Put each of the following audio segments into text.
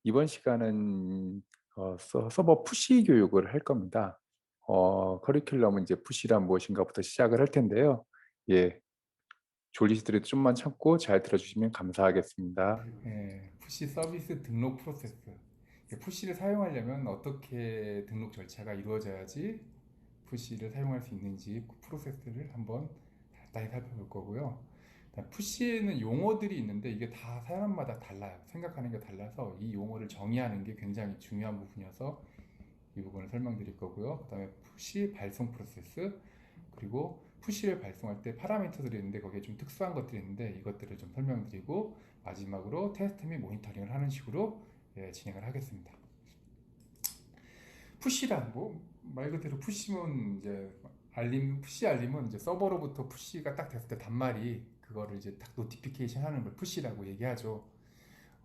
이번 시간은 서버 푸시 교육을 할 겁니다. 커리큘럼은 이제 푸시란 무엇인가부터 시작을 할 텐데요. 예, 졸리시더라도 좀만 참고 잘 들어주시면 감사하겠습니다. 푸시 서비스 등록 프로세스. 푸시를 사용하려면 어떻게 등록 절차가 이루어져야지 푸시를 사용할 수 있는지 그 프로세스를 한번 간단히 살펴볼 거고요. 푸시에는 용어들이 있는데 이게 다 사람마다 달라요. 생각하는 게 달라서 이 용어를 정의하는 게 굉장히 중요한 부분이어서 이 부분을 설명드릴 거고요. 그 다음에 푸시 발송 프로세스, 그리고 푸시를 발송할 때 파라미터들이 있는데 거기에 좀 특수한 것들이 있는데 이것들을 좀 설명드리고 마지막으로 테스트 및 모니터링을 하는 식으로 진행을 하겠습니다. 푸시란 말 그대로 푸시면 이제 푸시 알림은 이제 서버로부터 푸시가 딱 됐을 때 단말이 그거를 이제 딱 노티피케이션 하는 걸 푸시라고 얘기하죠.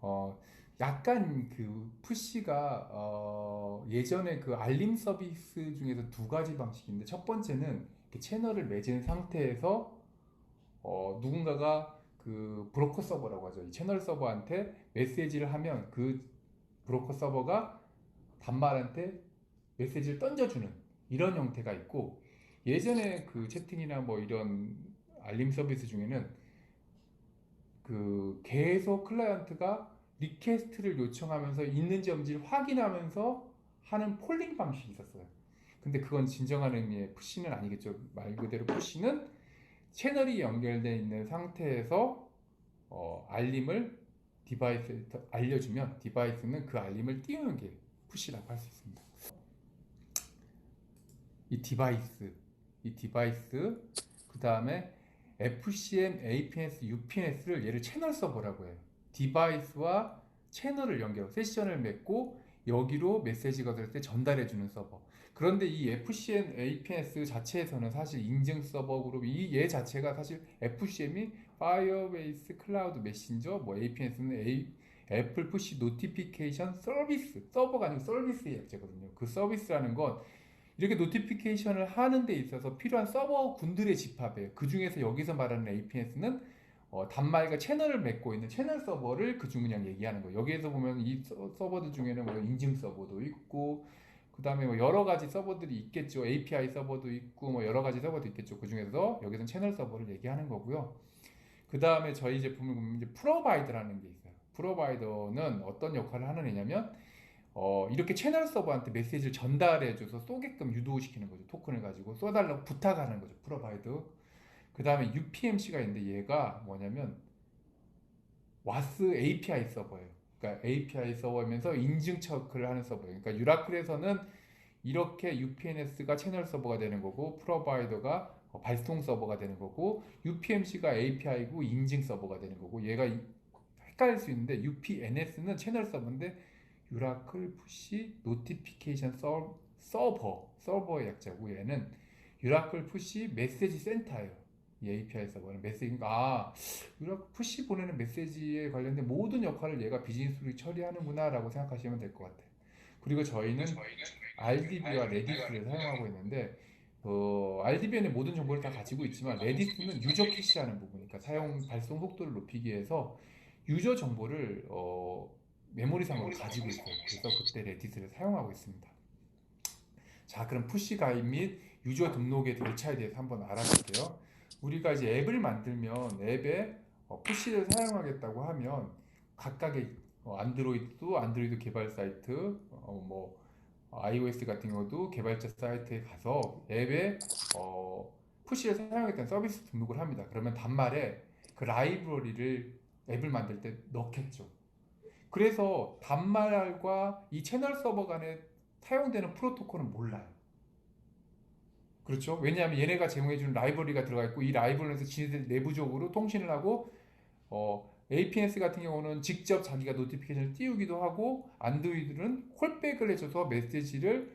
어, 약간 그 푸시가 예전에 그 알림 서비스 중에서 두 가지 방식인데, 첫 번째는 이렇게 채널을 맺은 상태에서 누군가가 그 브로커 서버라고 하죠. 이 채널 서버한테 메시지를 하면 그 브로커 서버가 단말한테 메시지를 던져주는 이런 형태가 있고, 예전에 그 채팅이나 뭐 이런 알림 서비스 중에는 그 계속 클라이언트가 리퀘스트를 요청하면서 있는지 없는지를 확인하면서 하는 폴링 방식이 있었어요. 근데 그건 진정한 의미의 푸시는 아니겠죠. 말 그대로 푸시는 채널이 연결되어 있는 상태에서 알림을 디바이스에 알려주면 디바이스는 그 알림을 띄우는 게 푸시라고 할 수 있습니다. 이 디바이스, 그 다음에 FCM, APNS, UPNS를 얘를 채널 서버라고 해요. 디바이스와 채널을 연결, 세션을 맺고 여기로 메시지가 될 때 전달해주는 서버. 그런데 이 FCM, APNS 자체에서는 사실 인증 서버 그룹, 이 얘 자체가 사실 FCM이 Firebase 클라우드 메신저, 뭐 APNS는 애플 푸시 노티피케이션 서비스, 서버가 아니고 서비스의 약자거든요. 그 서비스라는 건 이렇게 노티피케이션을 하는 데 있어서 필요한 서버 군들의 집합이에요. 그 중에서 여기서 말하는 APS는 단말과 채널을 맺고 있는 채널 서버를 그중 그냥 얘기하는 거예요. 여기에서 보면 이 서버들 중에는 뭐 인증 서버도 있고, 그 다음에 뭐 여러 가지 서버들이 있겠죠. API 서버도 있고, 뭐 여러 가지 서버도 있겠죠. 그 중에서 여기서는 채널 서버를 얘기하는 거고요. 그 다음에 저희 제품을 보면 이제 프로바이더라는 게 있어요. 프로바이더는 어떤 역할을 하는 애냐면 이렇게 채널 서버한테 메시지를 전달해줘서 쏘게끔 유도시키는 거죠. 토큰을 가지고 쏘달라고 부탁하는 거죠. 프로바이더. 그 다음에 UPMC가 있는데 얘가 뭐냐면 와스 API 서버예요. 그러니까 API 서버면서 인증 체크를 하는 서버예요. 그러니까 유라클에서는 이렇게 UPNS가 채널 서버가 되는 거고, 프로바이더가 발송 서버가 되는 거고, UPMC가 API고 인증 서버가 되는 거고, 얘가 헷갈릴 수 있는데 UPNS는 채널 서버인데 유라클 푸시 노티피케이션 서버의 약자고, 얘는 유라클 푸시 메시지 센터예요. 이 API 서버는 메시지, 유라클 푸시 보내는 메시지에 관련된 모든 역할을 얘가 비즈니스로 처리하는구나 라고 생각하시면 될 것 같아요. 그리고 저희는 RDB와 레디스를 사용하고 있는데, RDB에는 모든 정보를 다 가지고 있지만 레디스는 유저 캐시하는 부분, 그러니까 사용 발송 속도를 높이기 위해서 유저 정보를 메모리상으로 가지고 있어요. 그래서 그때 레디스를 사용하고 있습니다. 자, 그럼 푸시 가입 및 유저 등록의 절차에 대해서 한번 알아볼게요. 우리가 이제 앱을 만들면 앱에 푸시를 사용하겠다고 하면 각각의 안드로이드 개발 사이트, 뭐 iOS 같은 경우도 개발자 사이트에 가서 앱에 푸시를 사용하겠다는 서비스 등록을 합니다. 그러면 단말에 그 라이브러리를 앱을 만들 때 넣겠죠. 그래서 단말과 이 채널 서버 간에 사용되는 프로토콜은 몰라요. 그렇죠? 왜냐하면 얘네가 제공해주는 라이브러리가 들어가 있고, 이 라이브러리에서 지네들 내부적으로 통신을 하고, APNS 같은 경우는 직접 자기가 노티피케이션을 띄우기도 하고, 안드로이드는 콜백을 해줘서 메시지를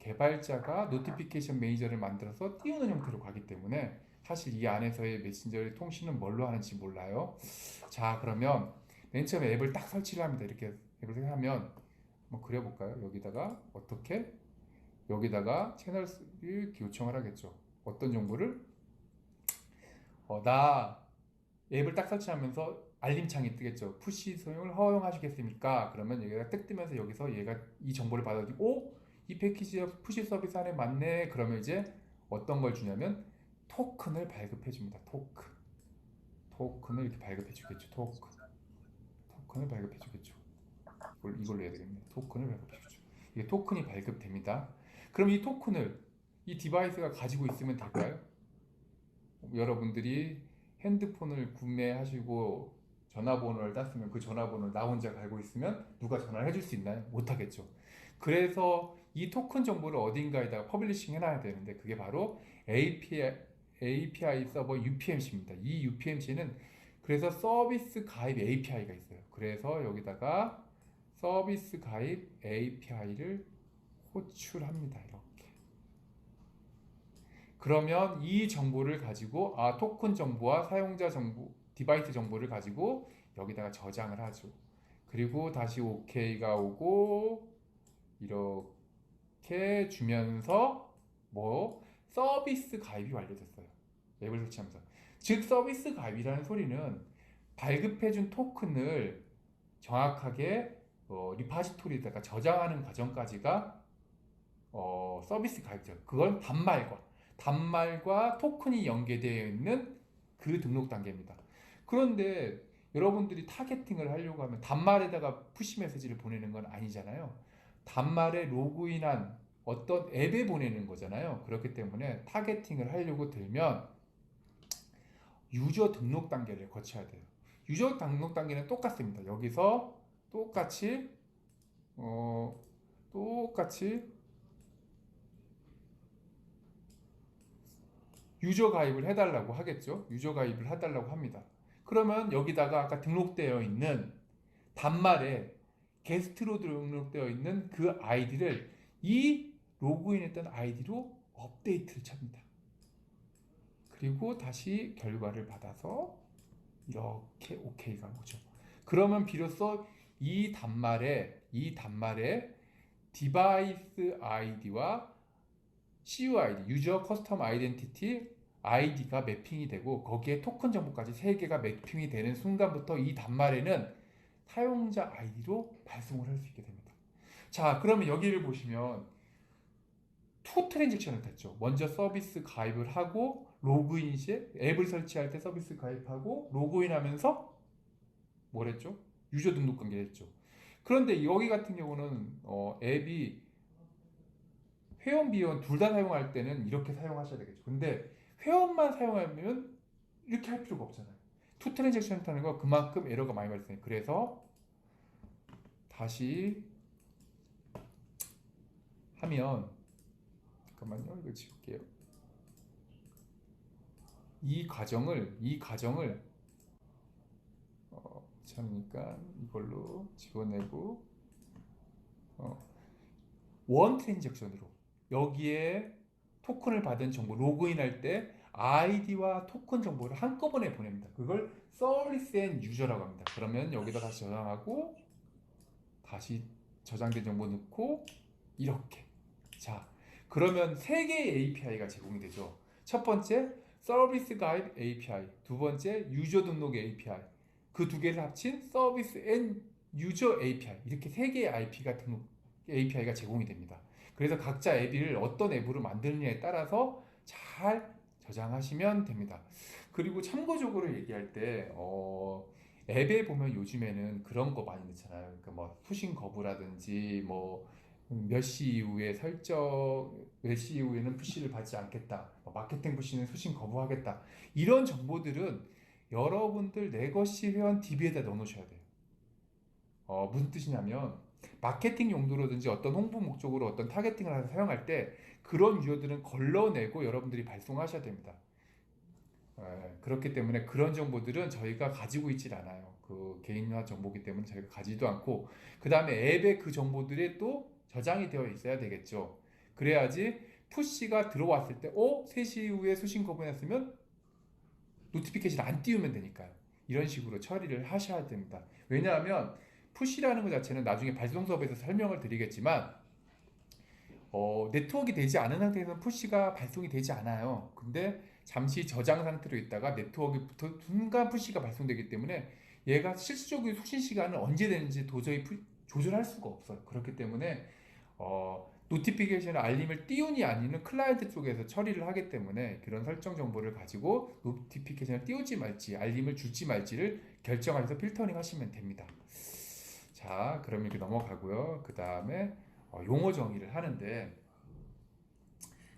개발자가 노티피케이션 매니저를 만들어서 띄우는 형태로 가기 때문에 사실 이 안에서의 메신저의 통신은 뭘로 하는지 몰라요. 자, 그러면 맨 처음에 앱을 딱 설치를 합니다. 이렇게 앱을 하면 한번 그려볼까요? 여기다가 채널을 요청을 하겠죠. 어떤 정보를? 나 앱을 딱 설치하면서 알림창이 뜨겠죠. 푸시 사용을 허용하시겠습니까? 그러면 여기가 뜩 뜨면서 여기서 얘가 이 정보를 받아들이고 오? 이 패키지가 푸시 서비스 안에 맞네. 그러면 이제 어떤 걸 주냐면 토큰을 발급해 줍니다. 토큰을 이렇게 발급해 주겠죠. 토큰을 발급해 주겠죠. 이걸로 해야 되겠네. 토큰을 발급해 주죠. 이게 토큰이 발급됩니다. 그럼 이 토큰을 이 디바이스가 가지고 있으면 될까요? 여러분들이 핸드폰을 구매하시고 전화번호를 땄으면 그 전화번호를 나 혼자 알고 있으면 누가 전화를 해줄 수 있나요? 못하겠죠. 그래서 이 토큰 정보를 어딘가에다가 퍼블리싱 해놔야 되는데 그게 바로 API 서버 UPMC입니다. 이 UPMC는 그래서 서비스 가입 API가 있어요. 그래서 여기다가 서비스 가입 API를 호출합니다. 이렇게. 그러면 이 정보를 가지고 토큰 정보와 사용자 정보, 디바이스 정보를 가지고 여기다가 저장을 하죠. 그리고 다시 OK가 오고 이렇게 주면서 뭐 서비스 가입이 완료됐어요. 앱을 설치하면서. 즉 서비스 가입이라는 소리는 발급해준 토큰을 정확하게 리파지토리에다가 저장하는 과정까지가 서비스 가입이죠. 그건 단말과 토큰이 연계되어 있는 그 등록 단계입니다. 그런데 여러분들이 타겟팅을 하려고 하면 단말에다가 푸시 메시지를 보내는 건 아니잖아요. 단말에 로그인한 어떤 앱에 보내는 거잖아요. 그렇기 때문에 타겟팅을 하려고 들면 유저 등록 단계를 거쳐야 돼요. 유저 등록 단계는 똑같습니다. 여기서 똑같이 유저 가입을 해달라고 하겠죠. 유저 가입을 해달라고 합니다. 그러면 여기다가 아까 등록되어 있는 단말에 게스트로 등록되어 있는 그 아이디를 이 로그인했던 아이디로 업데이트를 칩니다. 그리고 다시 결과를 받아서 이렇게 OK가 오죠. 그러면 비로소 이 단말에 디바이스 아이디와 CUID, 유저 커스텀 아이덴티티 아이디가 매핑이 되고 거기에 토큰 정보까지 3개가 매핑이 되는 순간부터 이 단말에는 사용자 아이디로 발송을 할 수 있게 됩니다. 자, 그러면 여기를 보시면 투 트랜잭션을 했죠. 먼저 서비스 가입을 하고 로그인 시에 앱을 설치할 때 서비스 가입하고 로그인하면서 뭘 했죠? 유저 등록 관계를 했죠. 그런데 여기 같은 경우는 앱이 회원 비원 둘 다 사용할 때는 이렇게 사용하셔야 되겠죠. 근데 회원만 사용하면 이렇게 할 필요가 없잖아요. 투 트랜잭션 하는 거 그만큼 에러가 많이 발생해요. 그래서 다시 하면 잠깐만요. 이거 지울게요. 이 과정을 귀찮으니까 이걸로 집어내고 원 트랜잭션으로 여기에 토큰을 받은 정보 로그인할 때 아이디와 토큰 정보를 한꺼번에 보냅니다. 그걸 서비스 앤 유저라고 합니다. 그러면 여기다 다시 저장하고 다시 저장된 정보 넣고 이렇게. 자, 그러면 3개의 API가 제공이 되죠. 첫 번째 서비스 가입 API, 두 번째 유저 등록 API, 그 두 개를 합친 서비스 앤 유저 API 이렇게 3개의 API가 제공이 됩니다. 그래서 각자 앱을 어떤 앱으로 만드느냐에 따라서 잘 저장하시면 됩니다. 그리고 참고적으로 얘기할 때 앱에 보면 요즘에는 그런 거 많이 넣잖아요. 그러니까 뭐 수신 거부라든지 뭐 몇 시 이후에 몇 시 이후에는 푸시를 받지 않겠다. 마케팅 푸시는 수신 거부하겠다. 이런 정보들은 여러분들 내 것이 회원 DB에다 넣어놓으셔야 돼요. 무슨 뜻이냐면 마케팅 용도로든지 어떤 홍보 목적으로 어떤 타겟팅을 해서 사용할 때 그런 유저들은 걸러내고 여러분들이 발송하셔야 됩니다. 그렇기 때문에 그런 정보들은 저희가 가지고 있질 않아요. 그 개인화 정보기 때문에 저희가 가지도 않고 그 다음에 앱에 그 정보들이 또 저장이 되어 있어야 되겠죠. 그래야지 푸시가 들어왔을 때 3시 이후에 수신 거부했으면 노티피케이션 안 띄우면 되니까요. 이런 식으로 처리를 하셔야 됩니다. 왜냐하면 푸시라는 것 자체는 나중에 발송 수업에서 설명을 드리겠지만 네트워크가 되지 않은 상태에서는 푸시가 발송이 되지 않아요. 근데 잠시 저장 상태로 있다가 네트워크부터 순간 푸시가 발송되기 때문에 얘가 실질적인 수신 시간은 언제 되는지 도저히 조절할 수가 없어요. 그렇기 때문에 노티피케이션 알림을 띄우니 아니는 클라이언트 쪽에서 처리를 하기 때문에 그런 설정 정보를 가지고 노티피케이션을 띄우지 말지 알림을 줄지 말지를 결정하셔서 필터링 하시면 됩니다. 자, 그럼 이렇게 넘어가고요. 그 다음에 용어 정의를 하는데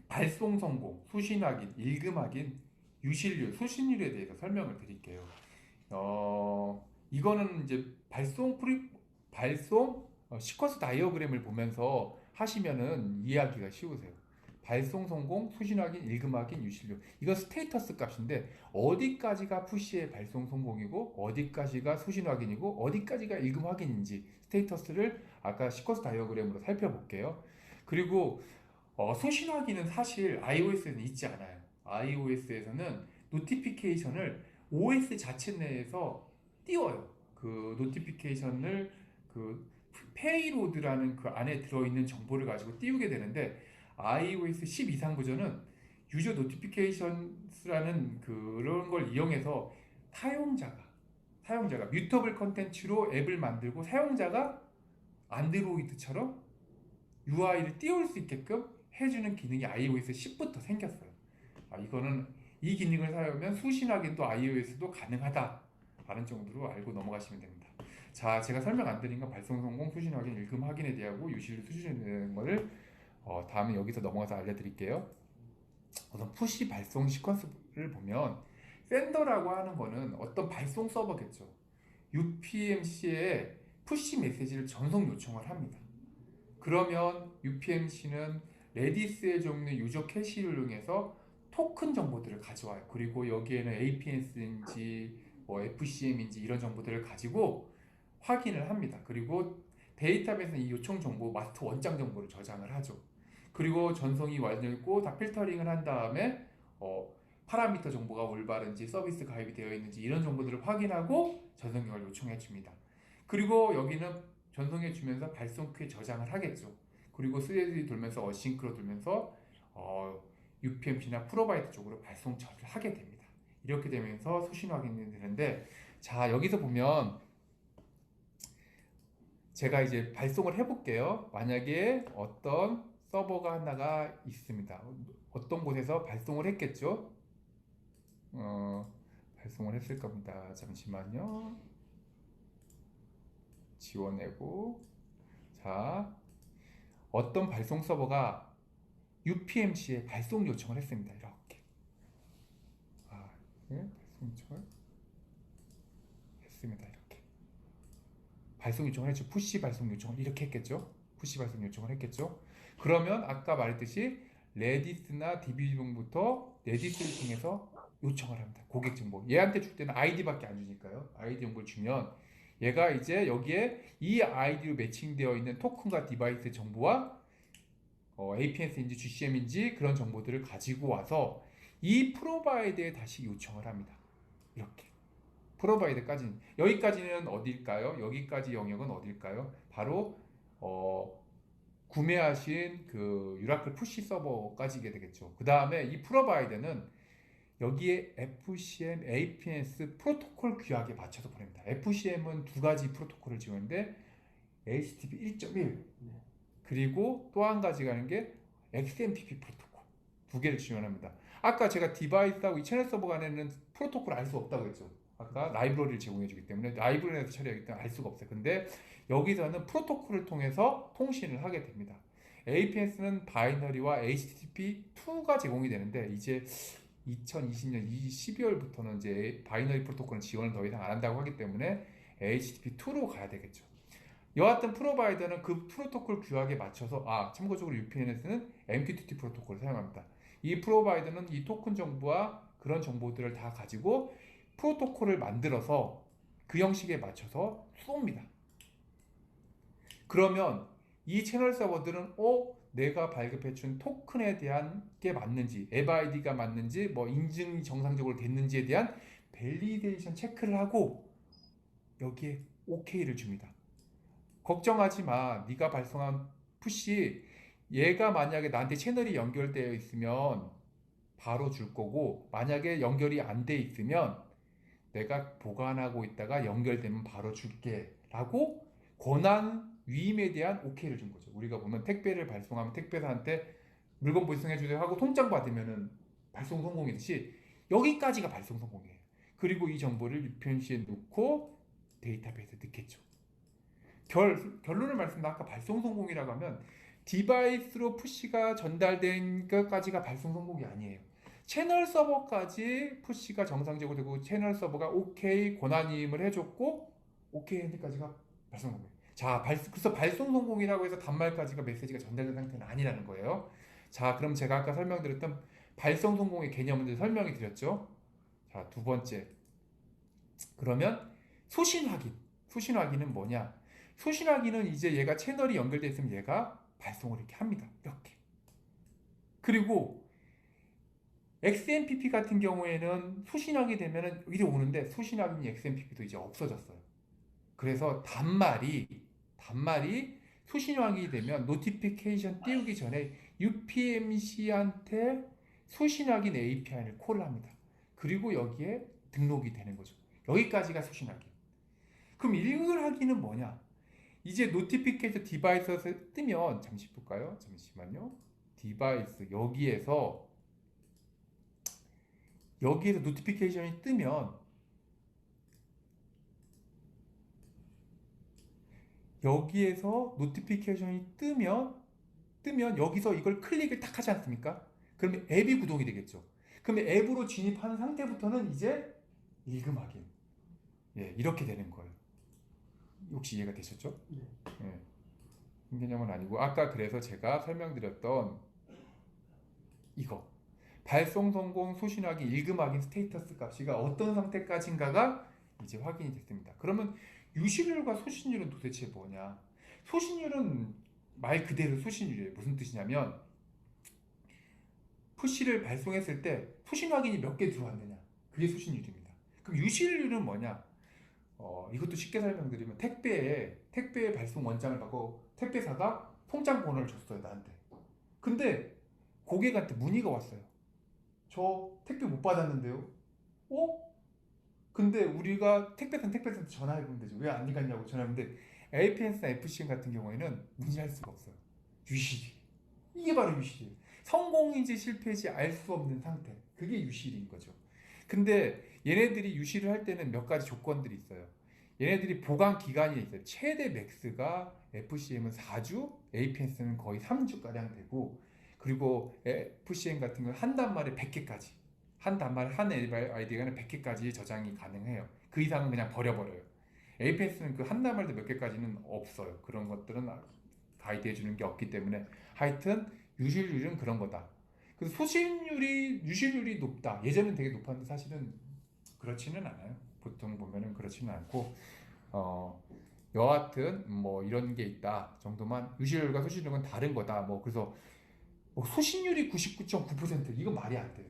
발송 성공, 수신 확인, 읽음 확인, 유실률, 수신률에 대해서 설명을 드릴게요. 이거는 이제 발송 시퀀스 다이어그램을 보면서 하시면은 이해하기가 쉬우세요. 발송 성공, 수신 확인, 읽음 확인, 유실률. 이건 스테이터스 값인데 어디까지가 푸시의 발송 성공이고 어디까지가 수신 확인이고 어디까지가 읽음 확인인지 스테이터스를 아까 시퀀스 다이어그램으로 살펴볼게요. 그리고 수신 확인은 사실 iOS에는 있지 않아요. iOS에서는 노티피케이션을 OS 자체 내에서 띄워요. 그 노티피케이션을 그 페이로드라는 그 안에 들어있는 정보를 가지고 띄우게 되는데 iOS 10 이상 버전은 유저 노티피케이션스라는 그런 걸 이용해서 사용자가 뮤터블 컨텐츠로 앱을 만들고 사용자가 안드로이드처럼 UI를 띄울 수 있게끔 해주는 기능이 iOS 10부터 생겼어요. 이거는 이 기능을 사용하면 수신 확인도 iOS도 가능하다라는 정도로 알고 넘어가시면 됩니다. 자, 제가 설명 안 드린 건 발송 성공, 수신 확인, 읽음 확인에 대하고 유실률 수준에 대한 거를 다음에 여기서 넘어가서 알려드릴게요. 우선 푸시 발송 시퀀스를 보면 샌더라고 하는 거는 어떤 발송 서버겠죠. UPMC에 푸시 메시지를 전송 요청을 합니다. 그러면 UPMC는 레디스의 종류 유저 캐시를 이용해서 토큰 정보들을 가져와요. 그리고 여기에는 APS인지 뭐 FCM인지 이런 정보들을 가지고 확인을 합니다. 그리고 데이터베이스는 이 요청 정보 마스터 원장 정보를 저장을 하죠. 그리고 전송이 완료했고 다 필터링을 한 다음에 파라미터 정보가 올바른지 서비스 가입이 되어 있는지 이런 정보들을 확인하고 전송경을 요청해 줍니다. 그리고 여기는 전송해 주면서 발송 큐에 저장을 하겠죠. 그리고 스레드이 돌면서 어싱크로 돌면서 UPMC나 프로바이더 쪽으로 발송 처리를 하게 됩니다. 이렇게 되면서 수신 확인이 되는데 자, 여기서 보면 제가 이제 발송을 해볼게요. 만약에 어떤 서버가 하나가 있습니다. 어떤 곳에서 발송을 했겠죠? 발송을 했을 겁니다. 잠시만요. 지워내고. 자, 어떤 발송 서버가 UPMC에 발송 요청을 했습니다. 이렇게. 발송 요청을 했습니다. 이렇게. 발송 요청을 했죠. 푸시 발송 요청을 이렇게 했겠죠. 푸시 발송 요청을 했겠죠. 그러면 아까 말했듯이 레디스나 DB종부터 레디스를 통해서 요청을 합니다. 고객 정보. 얘한테 줄 때는 아이디밖에 안 주니까요. 아이디 정보를 주면 얘가 이제 여기에 이 아이디로 매칭되어 있는 토큰과 디바이스 정보와 APS인지 GCM인지 그런 정보들을 가지고 와서 이 프로바이더에 다시 요청을 합니다. 이렇게. 프로바이더까지는 여기까지는 어딜까요? 여기까지 영역은 어딜까요? 바로 구매하신 그 유라클 푸시 서버까지게 되겠죠. 그 다음에 이 프로바이더는 여기에 FCM, APS 프로토콜 규약에 맞춰서 보냅니다. FCM은 두 가지 프로토콜을 지원하는데 HTTP 1.1 그리고 또 한 가지가 있는 게 XMPP 프로토콜 두 개를 지원합니다. 아까 제가 디바이스하고 이 채널 서버 간에는 프로토콜을 알 수 없다고 했죠. 아까 라이브러리를 제공해 주기 때문에 라이브러리에서 처리하기 때문에 알 수가 없어요. 근데 여기서는 프로토콜을 통해서 통신을 하게 됩니다. APS는 바이너리와 HTTP2가 제공이 되는데 이제 2020년 12월부터는 이제 바이너리 프로토콜은 지원을 더 이상 안 한다고 하기 때문에 HTTP2로 가야 되겠죠. 여하튼 프로바이더는 그 프로토콜 규약에 맞춰서 참고적으로 UPNS는 MQTT 프로토콜을 사용합니다. 이 프로바이더는 이 토큰 정보와 그런 정보들을 다 가지고 프로토콜을 만들어서 그 형식에 맞춰서 쏩니다. 그러면 이 채널 서버들은 내가 발급해준 토큰에 대한 게 맞는지 앱 아이디가 맞는지 뭐 인증이 정상적으로 됐는지에 대한 밸리데이션 체크를 하고 여기에 OK를 줍니다. 걱정하지 마. 네가 발송한 푸시 얘가 만약에 나한테 채널이 연결되어 있으면 바로 줄 거고 만약에 연결이 안 돼 있으면 내가 보관하고 있다가 연결되면 바로 줄게 라고 권한 위임에 대한 오케이를 준 거죠. 우리가 보면 택배를 발송하면 택배사한테 물건 배송해 주세요 하고 통장 받으면은 발송 성공이듯이 여기까지가 발송 성공이에요. 그리고 이 정보를 UPnC에 넣고 데이터베이스에 넣겠죠. 결론을 말씀드리면 아까 발송 성공이라고 하면 디바이스로 푸시가 전달된 것까지가 발송 성공이 아니에요. 채널 서버까지 푸시가 정상적으로 되고 채널 서버가 오케이 권한이임을 해줬고 오케이 했는 데까지가 발송 성공. 자, 그래서 발송 성공이라고 해서 단말까지가 메시지가 전달된 상태는 아니라는 거예요. 자, 그럼 제가 아까 설명드렸던 발송 성공의 개념을 설명해 드렸죠. 자, 두 번째. 그러면 소신 확인. 소신 확인은 뭐냐? 소신 확인은 이제 얘가 채널이 연결되어 있으면 얘가 발송을 이렇게 합니다. 이렇게. 그리고 XMPP 같은 경우에는 소신하게 되면은 이리 오는데 소신하기는 XMPP도 이제 없어졌어요. 그래서 단말이 소신하게 되면 노티피케이션 띄우기 전에 UPMC한테 소신확인 API를 콜합니다. 그리고 여기에 등록이 되는 거죠. 여기까지가 소신확인. 그럼 읽을 확인은 뭐냐? 이제 노티피케이션 디바이스에서 뜨면 잠시 볼까요? 잠시만요. 디바이스 여기에서 노티피케이션이 뜨면 여기서 이걸 클릭을 딱 하지 않습니까? 그러면 앱이 구동이 되겠죠. 그러면 앱으로 진입하는 상태부터는 이제 읽음 확인. 예, 이렇게 되는 거예요. 혹시 이해가 되셨죠? 네. 예. 개념은 아니고 아까 그래서 제가 설명드렸던 이거 발송 성공 소신 확인 읽음 확인 스테이터스 값이가 어떤 상태까지인가가 이제 확인이 됐습니다. 그러면 유실률과 소신율은 도대체 뭐냐? 소신율은 말 그대로 소신율이에요. 무슨 뜻이냐면 푸시를 발송했을 때 소신 확인이 몇 개 들어왔느냐, 그게 소신율입니다. 그럼 유실률은 뭐냐? 이것도 쉽게 설명드리면 택배에 발송 원장을 받고 택배사가 통장 번호를 줬어요, 나한테. 근데 고객한테 문의가 왔어요. 저 택배 못 받았는데요. 근데 우리가 택배사한테 전화해보면 되죠. 왜 안 갔냐고 전화했는데 APS나 FCM 같은 경우에는 문의할 수가 없어요. 유실이. 이게 바로 유실이에요. 성공인지 실패인지 알 수 없는 상태. 그게 유실인 거죠. 근데 얘네들이 유실을 할 때는 몇 가지 조건들이 있어요. 얘네들이 보관 기간이 있어요. 최대 맥스가 FCM은 4주, APS는 거의 3주가량 되고, 그리고 FCM 같은 경우는 한 단말에 100개까지, 한 아이디가는 100개까지 저장이 가능해요. 그 이상은 그냥 버려버려요. APS는 그 한 단말도 몇 개까지는 없어요. 그런 것들은 가이드해 주는 게 없기 때문에 하여튼 유실률은 그런 거다. 그래서 유실률이 높다. 예전엔 되게 높았는데 사실은 그렇지는 않아요. 보통 보면은 그렇지는 않고 여하튼 뭐 이런 게 있다 정도만. 유실률과 소실률은 다른 거다. 뭐 그래서 소신율이 99.9% 이거 말이 안 돼요.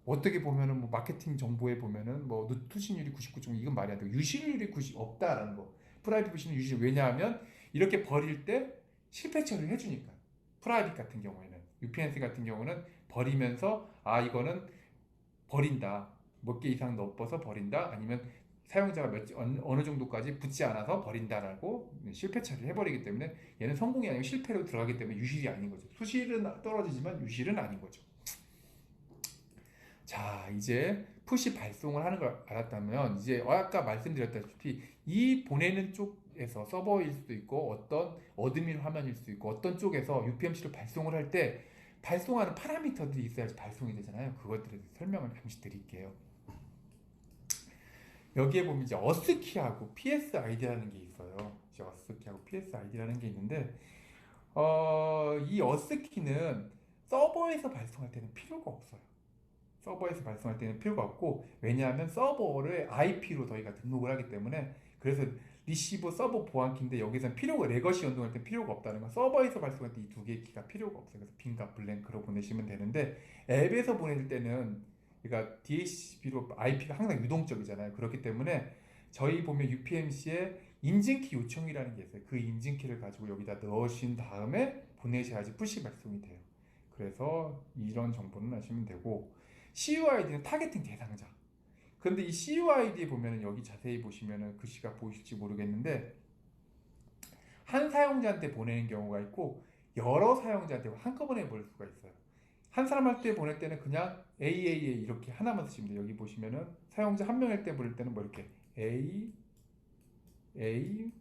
어떻게 보면은 뭐 마케팅 정보에 보면은 뭐 소신율이 99.9 이건 말이 안 돼요. 유실률이 90 없다라는 거. 프라이빗은 유실. 왜냐하면 이렇게 버릴 때 실패 처리를 해주니까. 프라이빗 같은 경우에는 UPnC 같은 경우는 버리면서 이거는 버린다. 몇 개 이상 넣어서 버린다. 아니면 사용자가 어느 정도까지 붙지 않아서 버린다라고 실패 처리를 해버리기 때문에 얘는 성공이 아니고 실패로 들어가기 때문에 유실이 아닌 거죠. 수실은 떨어지지만 유실은 아닌 거죠. 자, 이제 푸시 발송을 하는 걸 알았다면 이제 아까 말씀드렸다시피 이 보내는 쪽에서 서버일 수도 있고 어떤 어드민 화면일 수도 있고 어떤 쪽에서 UPMC로 발송을 할 때 발송하는 파라미터들이 있어야지 발송이 되잖아요. 그것들에 대해서 설명을 잠시 드릴게요. 여기에 보면 이제 어스키하고 PSID라는 게 있어요. 이제 어스키하고 PSID라는 게 있는데 이 어스키는 서버에서 발송할 때는 필요가 없어요. 서버에서 발송할 때는 필요가 없고, 왜냐하면 서버를 IP로 저희가 등록을 하기 때문에. 그래서 리시버 서버 보안키인데 여기서는 레거시 연동할 때 필요가 없다는 건 서버에서 발송할 때 이 두 개의 키가 필요가 없어요. 그래서 빈과 블랭크로 보내시면 되는데 앱에서 보낼 때는 그러니까 DHCP로 IP가 항상 유동적이잖아요. 그렇기 때문에 저희 보면 UPMC에 인증키 요청이라는 게 있어요. 그 인증키를 가지고 여기다 넣으신 다음에 보내셔야지 푸시 발송이 돼요. 그래서 이런 정보는 아시면 되고, CUID는 타겟팅 대상자. 그런데 이 CUID 보면은 여기 자세히 보시면은 글씨가 보이실지 모르겠는데 한 사용자한테 보내는 경우가 있고 여러 사용자한테 한꺼번에 보낼 수가 있어요. 한 사람한테 보낼 때는 그냥 AAA 이렇게 하나만 쓰시면 돼요. 여기 보시면은 사용자 한 명일 때 보낼 때는 뭐 이렇게 A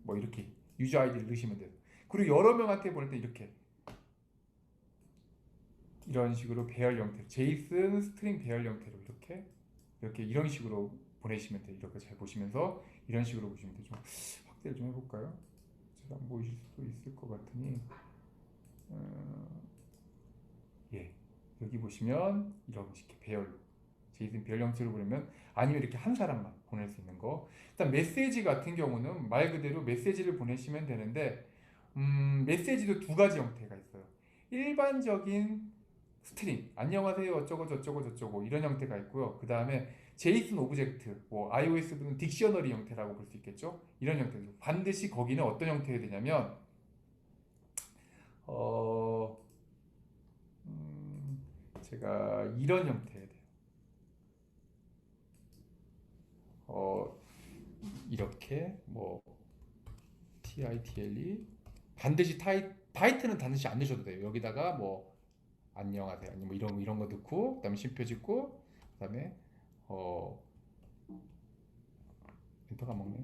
뭐 이렇게 유저 아이디를 넣으시면 돼요. 그리고 여러 명한테 보낼 때 이렇게 이런 식으로 배열 형태로 제이슨 스트링 배열 형태로 이렇게 이런 식으로 보내시면 돼요. 이렇게 잘 보시면서 이런 식으로 보시면 돼요. 좀 확대를 좀 해볼까요? 잘 안 보이실 수도 있을 것 같으니 예, 여기 보시면 이런 식의 배열로 제이슨 배열 형태로 보내면 아니면 이렇게 한 사람만 보낼 수 있는 거. 일단 메시지 같은 경우는 말 그대로 메시지를 보내시면 되는데 메시지도 두 가지 형태가 있어요. 일반적인 스트링 안녕하세요 어쩌고 저쩌고 저쩌고 이런 형태가 있고요. 그 다음에 제이슨 오브젝트 뭐 iOS는 딕셔너리 형태라고 볼 수 있겠죠. 이런 형태죠. 반드시 거기는 어떤 형태가 되냐면 어, 제가 이런 형태에 돼요. 이렇게 뭐 title 반드시 타이틀은 반드시 안 넣으셔도 돼요. 여기다가 뭐 안녕하세요 아니면 뭐 이런 거 넣고 그다음에 쉼표 짓고 그다음에 어 엔터가 먹네.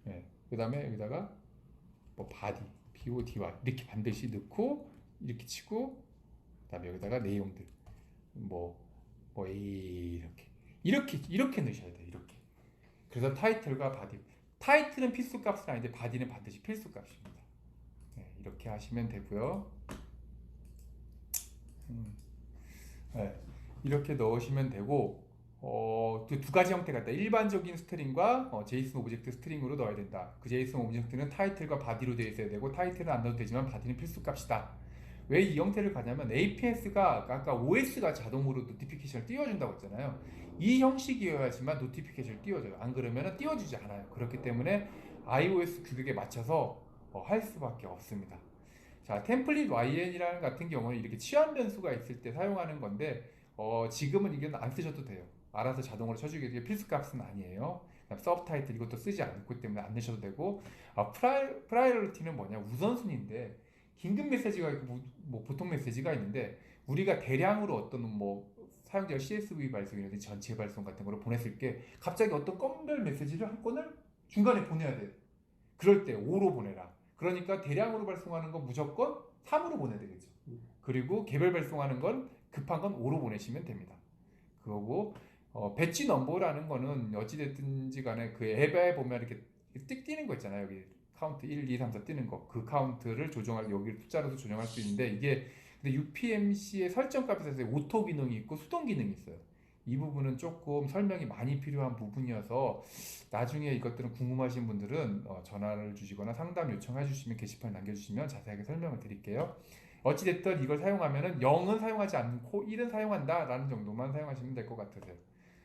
네. 그다음에 여기다가 뭐 body BODY 이렇게 반드시 넣고 이렇게 치고 그다음에 여기다가 내용들 뭐 A 이렇게 넣으셔야 돼요. 이렇게. 그래서 타이틀과 바디. 타이틀은 필수값은 아닌데 바디는 반드시 필수값입니다. 네, 이렇게 하시면 되고요. 네, 이렇게 넣으시면 되고 두 가지 형태가 있다. 일반적인 스트링과 제이슨 오브젝트 스트링으로 넣어야 된다. 그 제이슨 오브젝트는 타이틀과 바디로 되어 있어야 되고 타이틀은 안 넣어도 되지만 바디는 필수값이다. 왜 이 형태를 가냐면 APS가 아까 OS가 자동으로 노티피케이션을 띄워준다고 했잖아요. 이 형식이어야지만 노티피케이션을 띄워줘요. 안 그러면 띄워주지 않아요. 그렇기 때문에 iOS 규격에 맞춰서 할 수밖에 없습니다. 자, 템플릿 YN이라는 같은 경우는 이렇게 취한 변수가 있을 때 사용하는 건데 지금은 이건 안 쓰셔도 돼요. 알아서 자동으로 쳐주게 이게 필수값은 아니에요. 서브타이틀 이것도 쓰지 않기 때문에 안 내셔도 되고 프라이어리티는 뭐냐 우선순위인데 긴급 메시지가 있고 뭐 보통 메시지가 있는데 우리가 대량으로 어떤 뭐 사용자 CSV 발송이라든지 전체 발송 같은 거를 보냈을 때 갑자기 어떤 건별 메시지를 한 건을 중간에 보내야 돼. 그럴 때 5로 보내라. 그러니까 대량으로 발송하는 건 무조건 3으로 보내야 되겠죠. 그리고 개별 발송하는 건 급한 건 5로 보내시면 됩니다. 그거고 배지 넘버라는 거는 어찌됐든지 간에 그 앱에 보면 이렇게 띡 뛰는 거 있잖아요. 여기 카운트 1, 2, 3, 4 뜨는 거. 그 카운트를 조정할 여기 숫자로도 조정할 수 있는데 이게 근데 UPMC의 설정 값에서 오토 기능이 있고 수동 기능이 있어요. 이 부분은 조금 설명이 많이 필요한 부분이어서 나중에 이것들은 궁금하신 분들은 전화를 주시거나 상담 요청해 주시면 게시판 남겨주시면 자세하게 설명을 드릴게요. 어찌됐든 이걸 사용하면은 0은 사용하지 않고 1은 사용한다 라는 정도만 사용하시면 될 것 같으세요.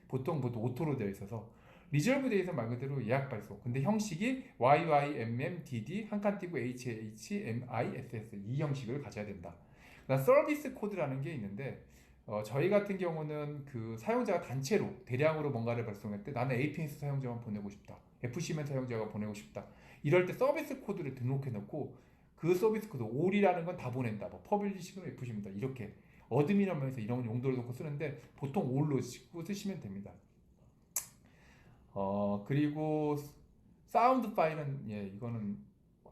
보통 모두 오토로 되어 있어서 리졸브 되어 있어 말 그대로 예약 발송. 근데 형식이 YYMMDD 한 칸 띄고 HHMISS 이 형식을 가져야 된다. 그다음 서비스 코드라는 게 있는데 저희 같은 경우는 그 사용자가 단체로 대량으로 뭔가를 발송할 때 나는 APS 사용자만 보내고 싶다. FC만 사용자가 보내고 싶다. 이럴 때 서비스 코드를 등록해 놓고 그 서비스 코드 all이라는 건 다 보낸다. 뭐 퍼블리싱은 FC입니다. 이렇게 어드민하면서 이런 용도를 놓고 쓰는데 보통 all로 쓰시면 됩니다. 그리고 사운드 파일은 이거는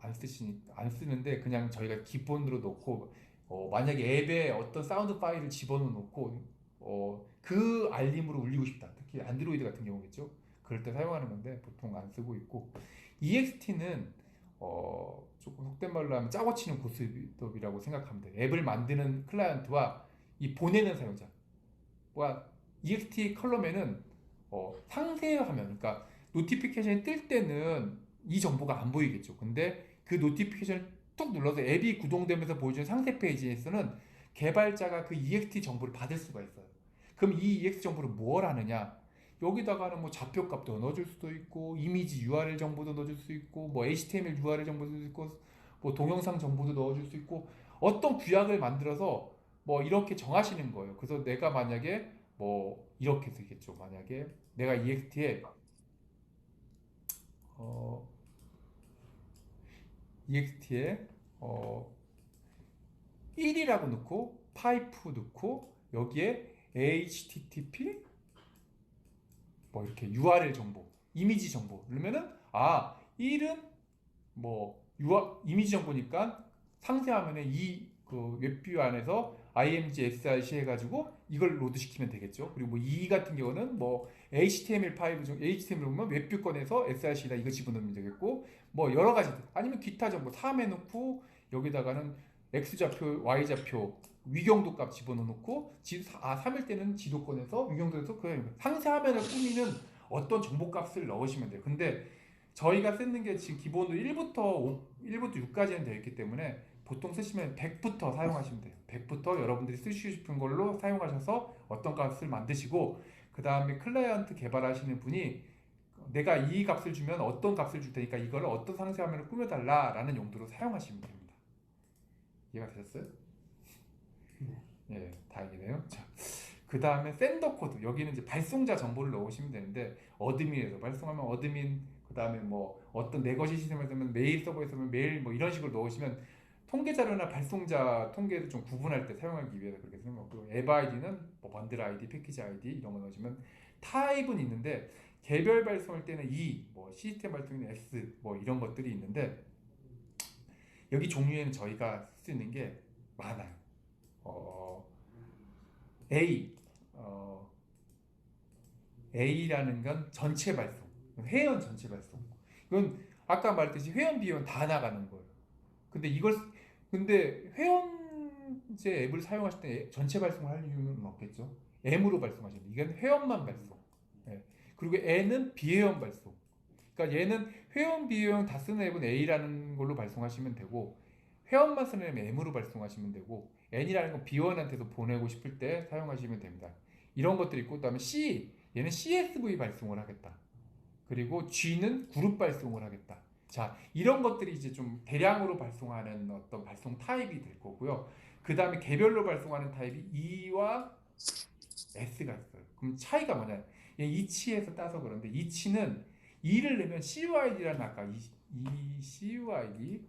안 쓰는데 그냥 저희가 기본으로 놓고 만약에 앱에 어떤 사운드 파일을 집어넣고 그 알림으로 울리고 싶다. 특히 안드로이드 같은 경우겠죠. 그럴 때 사용하는 건데 보통 안 쓰고 있고 EXT는 조금 속된 말로 하면 짜고 치는 고스톱이라고 생각하면 돼요. 앱을 만드는 클라이언트와 이 보내는 사용자와 EXT 컬럼에는 상세 화면 그러니까 노티피케이션이 뜰 때는 이 정보가 안 보이겠죠. 근데 그 노티피케이션을 툭 눌러서 앱이 구동되면서 보여주는 상세 페이지에서는 개발자가 그 EXT 정보를 받을 수가 있어요. 그럼 이 EXT 정보를 뭘 하느냐? 여기다가는 뭐 좌표값도 넣어줄 수도 있고 이미지 URL 정보도 넣어줄 수 있고 뭐 HTML URL 정보도 넣어줄 수 있고 뭐 동영상 정보도 넣어줄 수 있고 어떤 규약을 만들어서 뭐 이렇게 정하시는 거예요. 그래서 내가 만약에 뭐 이렇게 되겠죠. 만약에 내가 EXT에 어, EXT에 1이라고 넣고 파이프 넣고 여기에 HTTP 뭐 이렇게 URL 정보, 이미지 정보 그러면은 1은 뭐 이미지 정보니까 상세 화면에 이 그 웹뷰 안에서 img src 해가지고 이걸 로드 시키면 되겠죠. 그리고 뭐 2 같은 경우는 뭐 HTML5 HTML 보면 웹뷰 꺼내서 src다 이거 집어넣으면 되겠고 뭐 여러 가지 아니면 기타 정보 3 해놓고 여기다가는 x좌표 y좌표 위경도 값 집어넣고 3일 때는 지도 꺼내서 위경도에서 그 상세 화면을 꾸미는 어떤 정보 값을 넣으시면 돼요. 근데 저희가 쓰는 게 지금 기본으로 1부터 6까지는 되어 있기 때문에 보통 쓰시면 100부터 사용하시면 돼요. 100부터 여러분들이 쓰시고 싶은 걸로 사용하셔서 어떤 값을 만드시고 그 다음에 클라이언트 개발하시는 분이 내가 이 값을 주면 어떤 값을 줄 테니까 이걸 어떤 상세 화면을 꾸며달라 라는 용도로 사용하시면 됩니다. 이해가 되셨어요? 예, 다행이네요. 자, 그 다음에 샌더 코드 여기는 이제 발송자 정보를 넣으시면 되는데 어드민에서 발송하면 어드민 그 다음에 뭐 어떤 내 것이 시스템에서 면 메일 서버에서는 메일 뭐 이런 식으로 넣으시면 통계 자료나 발송자 통계를 좀 구분할 때 사용하기 위해서 그렇게 쓰는 거고 앱 아이디는 뭐 번들 아이디, 패키지 아이디 이런 거 넣으시면 타입은 있는데 개별 발송할 때는 E, 뭐 시스템 발송에는 S 뭐 이런 것들이 있는데 여기 종류에는 저희가 쓸 수 있는 게 많아요. 어, A A라는 건 전체 발송, 회원 전체 발송. 이건 아까 말했듯이 회원 비원 다 나가는 거예요. 근데 회원제 앱을 사용하실 때 전체 발송을 할 이유는 없겠죠. M으로 발송하시는 이건 회원만 발송. 예. 그리고 N은 비회원 발송. 그러니까 얘는 회원 비회원 다 쓰는 앱은 A라는 걸로 발송하시면 되고 회원만 쓰는 앱은 M으로 발송하시면 되고 N이라는 건 비회원한테도 보내고 싶을 때 사용하시면 됩니다. 이런 것들이 있고 그다음에 C 얘는 CSV 발송을 하겠다. 그리고 G는 그룹 발송을 하겠다. 자, 이런 것들이 이제 좀 대량으로 발송하는 어떤 발송 타입이 될 거고요. 그 다음에 개별로 발송하는 타입이 E와 S가 있어요. 그럼 차이가 뭐냐? 이치에서 따서 그런데 이치는 E를 내면 CUID라는 아까 이 CUID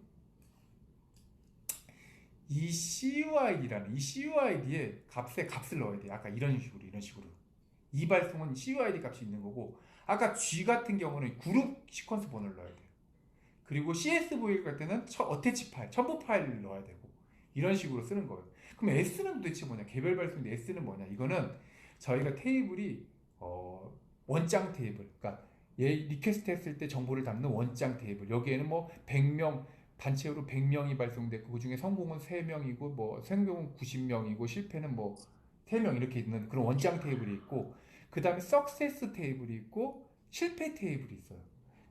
이 CUID라는 이 CUID에 값을 넣어야 돼요. 아까 이런 식으로. 이 발송은 CUID 값이 있는 거고 아까 G 같은 경우는 그룹 시퀀스 번호를 넣어야 돼요. 그리고 CSV 갈 때는 어태치 파일, 첨부 파일을 넣어야 되고 이런 식으로 쓰는 거예요. 그럼 S는 도대체 뭐냐? 개별 발송인데 S는 뭐냐? 이거는 저희가 테이블이 원장 테이블, 그러니까 리퀘스트 했을 때 정보를 담는 원장 테이블. 여기에는 뭐 100명 단체로 100명이 발송됐고 그 중에 성공은 3명이고 뭐 성공은 90명이고 실패는 뭐 3명 이렇게 있는 그런 원장 테이블이 있고 그 다음에 석세스 테이블이 있고 실패 테이블이 있어요.